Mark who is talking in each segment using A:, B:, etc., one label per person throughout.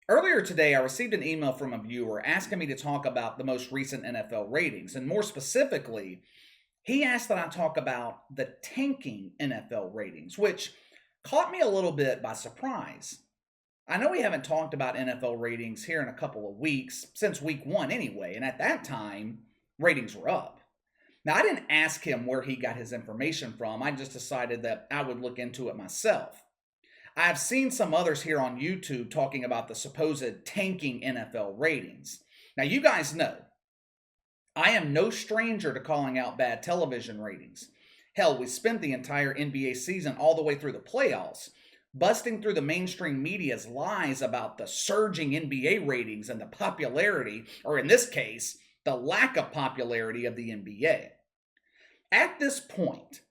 A: Earlier today, I received an email from a viewer asking me to talk about the most recent NFL ratings. And more specifically, he asked that I talk about the tanking NFL ratings, which caught me a little bit by surprise. I know we haven't talked about NFL ratings here in a couple of weeks, since week one anyway, and at that time, ratings were up. Now, I didn't ask him where he got his information from, I just decided that I would look into it myself. I've seen some others here on YouTube talking about the supposed tanking NFL ratings. Now, you guys know, I am no stranger to calling out bad television ratings. Hell, we spent the entire NBA season all the way through the playoffs, busting through the mainstream media's lies about the surging NBA ratings and the popularity, or in this case, the lack of popularity of the NBA. At this point,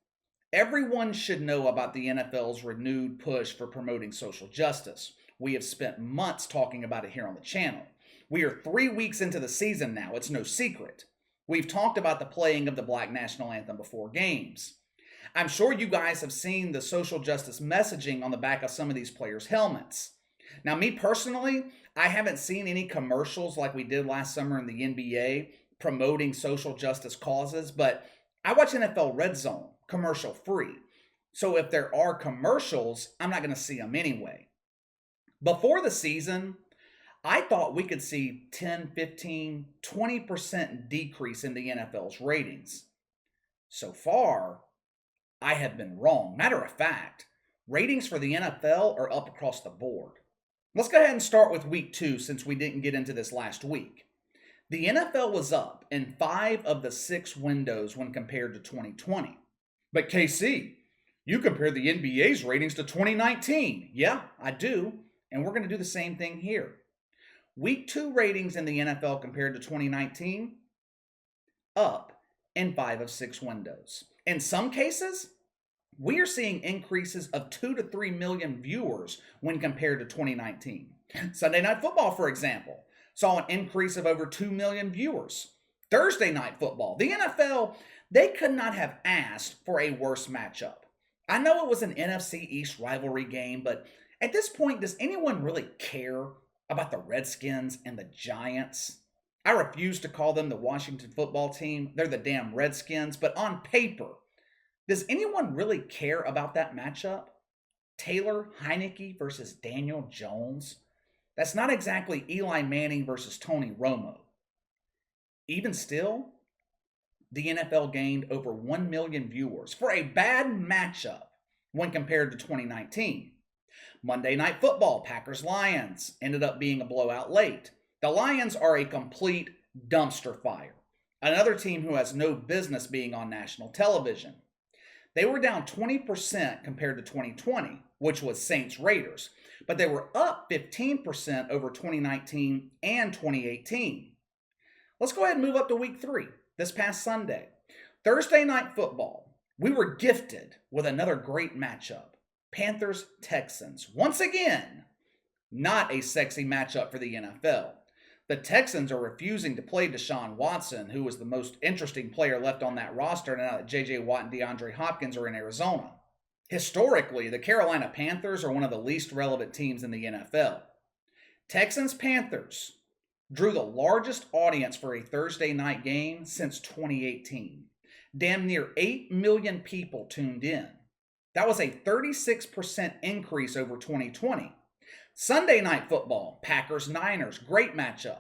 A: everyone should know about the NFL's renewed push for promoting social justice. We have spent months talking about it here on the channel. We are 3 weeks into the season now, it's no secret. We've talked about the playing of the Black National Anthem before games. I'm sure you guys have seen the social justice messaging on the back of some of these players' helmets. Now, me personally, I haven't seen any commercials like we did last summer in the NBA promoting social justice causes, but I watch NFL Red Zone commercial free. So if there are commercials, I'm not going to see them anyway. Before the season, I thought we could see 10, 15, 20% decrease in the NFL's ratings. So far, I have been wrong. Matter of fact, ratings for the NFL are up across the board. Let's go ahead and start with week 2 since we didn't get into this last week. The NFL was up in 5 of the 6 windows when compared to 2020. But KC, you compare the NBA's ratings to 2019. Yeah, I do. And we're going to do the same thing here. Week 2 ratings in the NFL compared to 2019, up in 5 of 6 windows. In some cases, we are seeing increases of 2 to 3 million viewers when compared to 2019. Sunday Night Football, for example, saw an increase of over 2 million viewers. Thursday Night Football, the NFL, they could not have asked for a worse matchup. I know it was an NFC East rivalry game, but at this point, does anyone really care about the Redskins and the Giants? I refuse to call them the Washington football team. They're the damn Redskins. But on paper, does anyone really care about that matchup? Taylor Heinicke versus Daniel Jones? That's not exactly Eli Manning versus Tony Romo. Even still, the NFL gained over 1 million viewers for a bad matchup when compared to 2019. Monday Night Football, Packers-Lions, ended up being a blowout late. The Lions are a complete dumpster fire. Another team who has no business being on national television. They were down 20% compared to 2020, which was Saints-Raiders, but they were up 15% over 2019 and 2018. Let's go ahead and move up to week 3, this past Sunday. Thursday Night Football, we were gifted with another great matchup. Panthers-Texans. Once again, not a sexy matchup for the NFL. The Texans are refusing to play Deshaun Watson, who was the most interesting player left on that roster now that J.J. Watt and DeAndre Hopkins are in Arizona. Historically, the Carolina Panthers are one of the least relevant teams in the NFL. Texans-Panthers drew the largest audience for a Thursday night game since 2018. Damn near 8 million people tuned in. That was a 36% increase over 2020. Sunday Night Football, Packers-Niners, great matchup.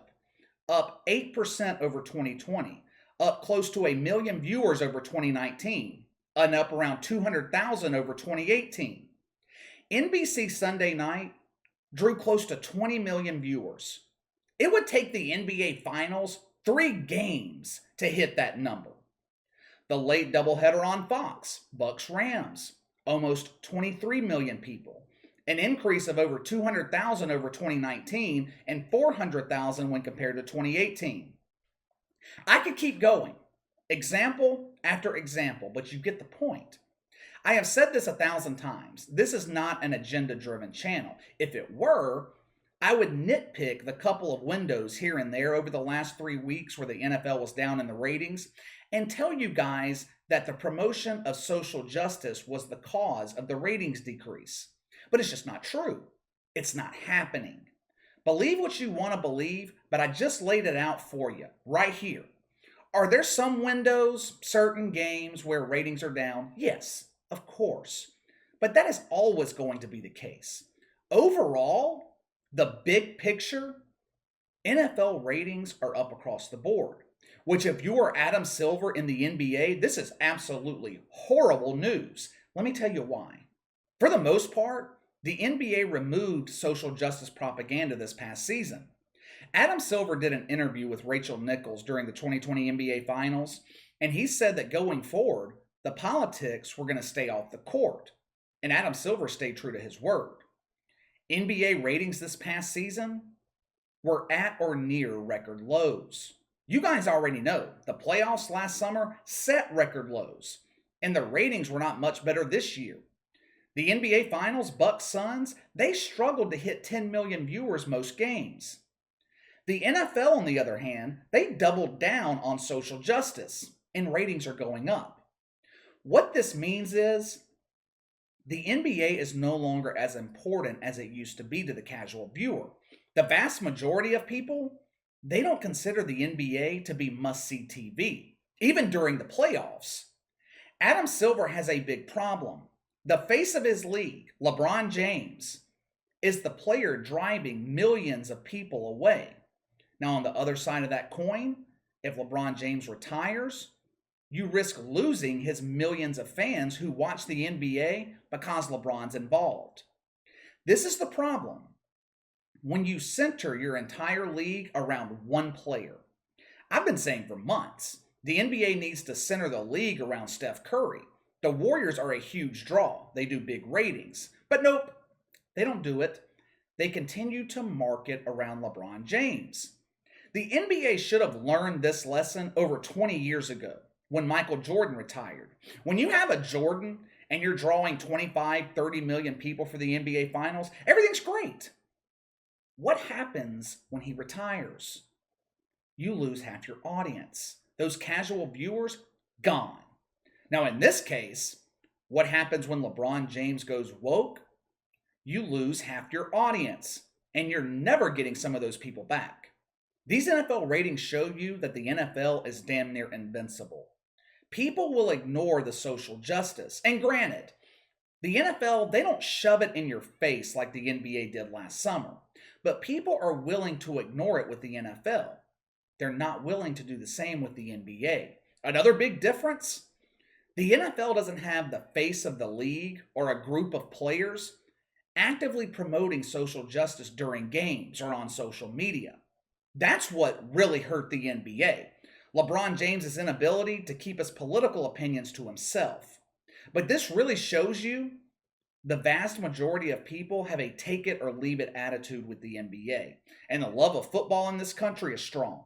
A: Up 8% over 2020. Up close to 1 million viewers over 2019. And up around 200,000 over 2018. NBC Sunday Night drew close to 20 million viewers. It would take the NBA Finals 3 games to hit that number. The late doubleheader on Fox, Bucks-Rams, almost 23 million people, an increase of over 200,000 over 2019 and 400,000 when compared to 2018. I could keep going, example after example, but you get the point. I have said this 1,000 times. This is not an agenda-driven channel. If it were, I would nitpick the couple of windows here and there over the last 3 weeks where the NFL was down in the ratings and tell you guys that the promotion of social justice was the cause of the ratings decrease. But it's just not true. It's not happening. Believe what you want to believe, but I just laid it out for you right here. Are there some windows, certain games where ratings are down? Yes, of course. But that is always going to be the case. Overall, the big picture, NFL ratings are up across the board. Which, if you are Adam Silver in the NBA, this is absolutely horrible news. Let me tell you why. For the most part, the NBA removed social justice propaganda this past season. Adam Silver did an interview with Rachel Nichols during the 2020 NBA Finals, and he said that going forward, the politics were going to stay off the court. And Adam Silver stayed true to his word. NBA ratings this past season were at or near record lows. You guys already know the playoffs last summer set record lows, and the ratings were not much better this year. The NBA Finals, Bucks Suns, they struggled to hit 10 million viewers most games. The NFL, on the other hand, they doubled down on social justice, and ratings are going up. What this means is the NBA is no longer as important as it used to be to the casual viewer. The vast majority of people, they don't consider the NBA to be must-see TV, even during the playoffs. Adam Silver has a big problem. The face of his league, LeBron James, is the player driving millions of people away. Now, on the other side of that coin, if LeBron James retires, you risk losing his millions of fans who watch the NBA because LeBron's involved. This is the problem. When you center your entire league around one player. I've been saying for months, the NBA needs to center the league around Steph Curry. The Warriors are a huge draw. They do big ratings. But nope, they don't do it. They continue to market around LeBron James. The NBA should have learned this lesson over 20 years ago when Michael Jordan retired. When you have a Jordan and you're drawing 25, 30 million people for the NBA Finals, everything's great. What happens when he retires? You lose half your audience. Those casual viewers, gone. Now, in this case, what happens when LeBron James goes woke? You lose half your audience, and you're never getting some of those people back. These NFL ratings show you that the NFL is damn near invincible. People will ignore the social justice. And granted, the NFL, they don't shove it in your face like the NBA did last summer. But people are willing to ignore it with the NFL. They're not willing to do the same with the NBA. Another big difference? The NFL doesn't have the face of the league or a group of players actively promoting social justice during games or on social media. That's what really hurt the NBA. LeBron James' inability to keep his political opinions to himself. But this really shows you the vast majority of people have a take it or leave it attitude with the NBA. And the love of football in this country is strong.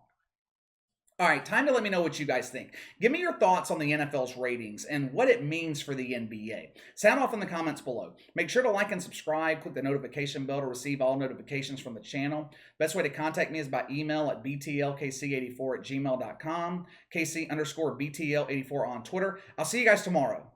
A: All right, time to let me know what you guys think. Give me your thoughts on the NFL's ratings and what it means for the NBA. Sound off in the comments below. Make sure to like and subscribe. Click the notification bell to receive all notifications from the channel. Best way to contact me is by email at btlkc84@gmail.com, KC_BTL84 on Twitter. I'll see you guys tomorrow.